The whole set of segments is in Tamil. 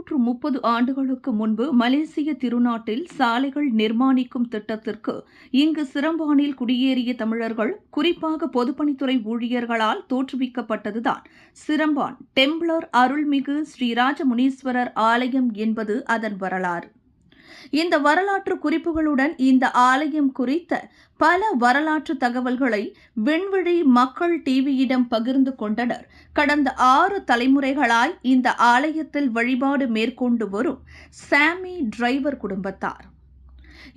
230 ஆண்டுகளுக்கு முன்பு மலேசிய திருநாட்டில் சாலைகள் நிர்மாணிக்கும் திட்டத்திற்கு இங்கு சிரம்பானில் குடியேறிய தமிழர்கள், குறிப்பாக பொதுப்பணித்துறை ஊழியர்களால் தோற்றுவிக்கப்பட்டதுதான் சிரம்பான் டெம்பிளர் அருள்மிகு ஸ்ரீராஜ முனீஸ்வரர் ஆலயம் என்பது அதன் வரலாறு. இந்த வரலாற்று குறிப்புகளுடன் இந்த ஆலயம் குறித்த பல வரலாற்று தகவல்களை விண்வெளி மக்கள் டிவியிடம் பகிர்ந்து கொண்டனர் கடந்த 6 தலைமுறைகளாய் இந்த ஆலயத்தில் வழிபாடு மேற்கொண்டு வரும் சாமி டிரைவர் குடும்பத்தார்.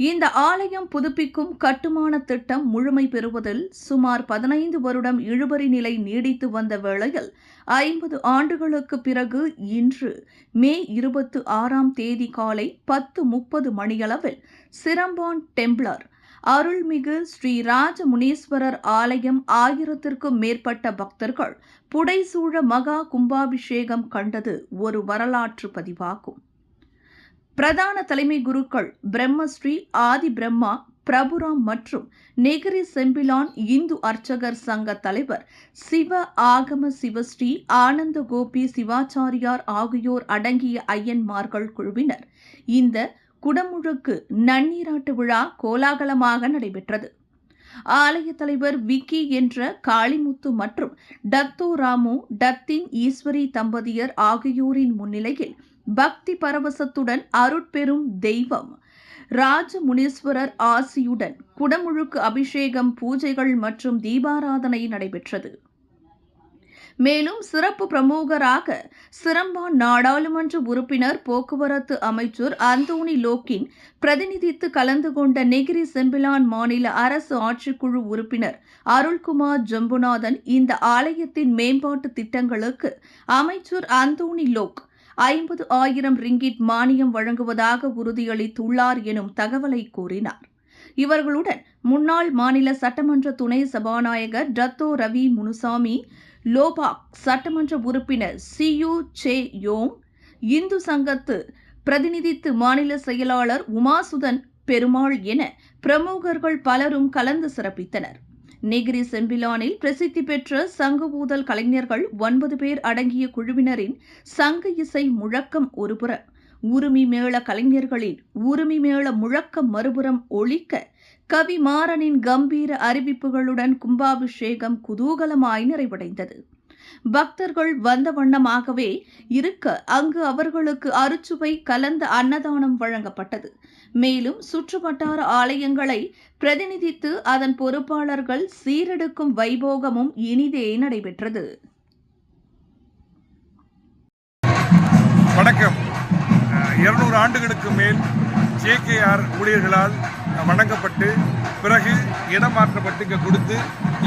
இந்த ஆலயம் புதுப்பிக்கும் கட்டுமான திட்டம் முழுமை பெறுவதில் சுமார் 15 வருடம் இழுபறி நிலை நீடித்து வந்த வேளையில் 50 ஆண்டுகளுக்கு பிறகு இன்று மே 26ஆம் தேதி காலை 10:30 மணியளவில் சிரம்பான் டெம்பிளர் அருள்மிகு ஸ்ரீ ராஜ முனீஸ்வரர் ஆலயம் 1000க்கும் மேற்பட்ட பக்தர்கள் புடைசூழ மகா கும்பாபிஷேகம் கண்டது ஒரு வரலாற்று பதிவாகும். பிரதான தலைமை குருக்கள் பிரம்மஸ்ரீ ஆதி பிரம்மா பிரபுராம் மற்றும் நெகிரி செம்பிலான் இந்து அர்ச்சகர் சங்க தலைவர் சிவ ஆகம சிவஸ்ரீ ஆனந்த கோபி சிவாச்சாரியார் ஆகியோர் அடங்கிய ஐயன்மார்கள் குழுவினர் இந்த குடமுழுக்கு நன்னீராட்டு விழா கோலாகலமாக நடைபெற்றது. ஆலய தலைவர் விக்கி என்ற காளிமுத்து மற்றும் டத்தோ ராமு டத்தின் ஈஸ்வரி தம்பதியர் ஆகியோரின் முன்னிலையில் பக்தி பரவசத்துடன் அருட்பெரும் தெய்வம் ராஜ முனீஸ்வரர் ஆசியுடன் குடமுழுக்கு அபிஷேகம், பூஜைகள் மற்றும் தீபாராதனை நடைபெற்றது. மேலும் சிறப்பு பிரமுகராக சிரம்பான் நாடாளுமன்ற உறுப்பினர், போக்குவரத்து அமைச்சர் அந்தோணி லோக்கின் பிரதிநிதித்து கலந்து கொண்ட நெகிரி செம்பிலான் மாநில அரசு ஆட்சிக்குழு உறுப்பினர் அருள்குமார் ஜம்புநாதன் இந்த ஆலயத்தின் மேம்பாட்டு திட்டங்களுக்கு அமைச்சர் அந்தோணி லோக் 50,000 ரிங்கிட் மானியம் வழங்குவதாக உறுதியளித்துள்ளார் எனும் தகவலை கூறினார். இவர்களுடன் முன்னாள் மாநில சட்டமன்ற துணை சபாநாயகர் டத்தோ ரவி முனுசாமி, லோபாக் சட்டமன்ற உறுப்பினர் சியு சே யோங், இந்து சங்கத்து பிரதிநிதித்து மாநில செயலாளர் உமாசுதன் பெருமாள் என பிரமுகர்கள் பலரும் கலந்து சிறப்பித்தனர். நெகிரி செம்பிலானில் பிரசித்தி பெற்ற சங்கு ஊதல் கலைஞர்கள் 9 பேர் அடங்கிய குழுவினரின் சங்க இசை முழக்கம் ஒருபுறம், உருமி மேள கலைஞர்களின் உருமி மேள முழக்கம் மறுபுறம் ஒலிக்க, கவி மாறனின் கம்பீர அறிவிப்புகளுடன் கும்பாபிஷேகம் குதூகலமாய் நிறைவடைந்தது. பக்தர்கள் வந்த வண்ணமாகவே இருக்க அங்கு அவர்களுக்கு அறுச்சுவை கலந்த அன்னதானம் வழங்கப்பட்டது. மேலும் சுற்றுவட்டார ஆலயங்களை பிரதிநிதித்து அதன் பொறுப்பாளர்கள் சீரெடுக்கும் வைபோகமும் இனிதே நடைபெற்றது. வணக்கம். 200 ஆண்டுகளுக்கு மேல் JKR ஊழியர்களால் வணங்கப்பட்டு பிறகு இடம் மாற்றப்பட்டு இங்கே கொடுத்து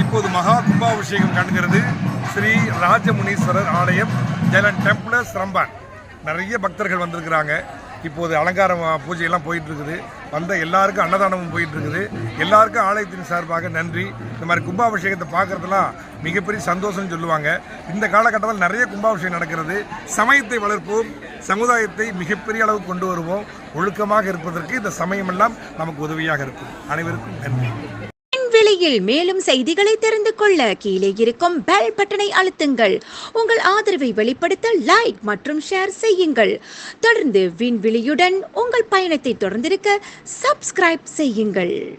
இப்போது மகா கும்பாபிஷேகம் காண்கிறது ஸ்ரீ ராஜமுனீஸ்வரர் ஆலயம் ஜெலன் டெம்பிளர் சிரம்பான். நிறைய பக்தர்கள் வந்திருக்கிறாங்க. இப்போது அலங்கார பூஜையெல்லாம் போயிட்டுருக்குது. வந்த எல்லாருக்கும் அன்னதானமும் போயிட்டுருக்குது. எல்லாருக்கும் ஆலயத்தின் சார்பாக நன்றி. இந்த மாதிரி கும்பாபிஷேகத்தை பார்க்குறதுலாம் மிகப்பெரிய சந்தோஷம்னு சொல்லுவாங்க. இந்த காலகட்டத்தில் நிறைய கும்பாபிஷேகம் நடக்கிறது. சமயத்தை வளர்ப்போம், சமுதாயத்தை மிகப்பெரிய அளவு கொண்டு வருவோம். ஒழுக்கமாக இருப்பதற்கு இந்த சமயமெல்லாம் நமக்கு உதவியாக இருக்கும். அனைவருக்கும் நன்றி. விண்வெளியில் மேலும் செய்திகளை தெரிந்து கொள்ள கீழே இருக்கும் பெல் பட்டனை அழுத்துங்கள். உங்கள் ஆதரவை வெளிப்படுத்த லைக் மற்றும் ஷேர் செய்யுங்கள். தொடர்ந்து விண்வெளியுடன் உங்கள் பயணத்தை தொடர்ந்திருக்க சப்ஸ்கிரைப் செய்யுங்கள்.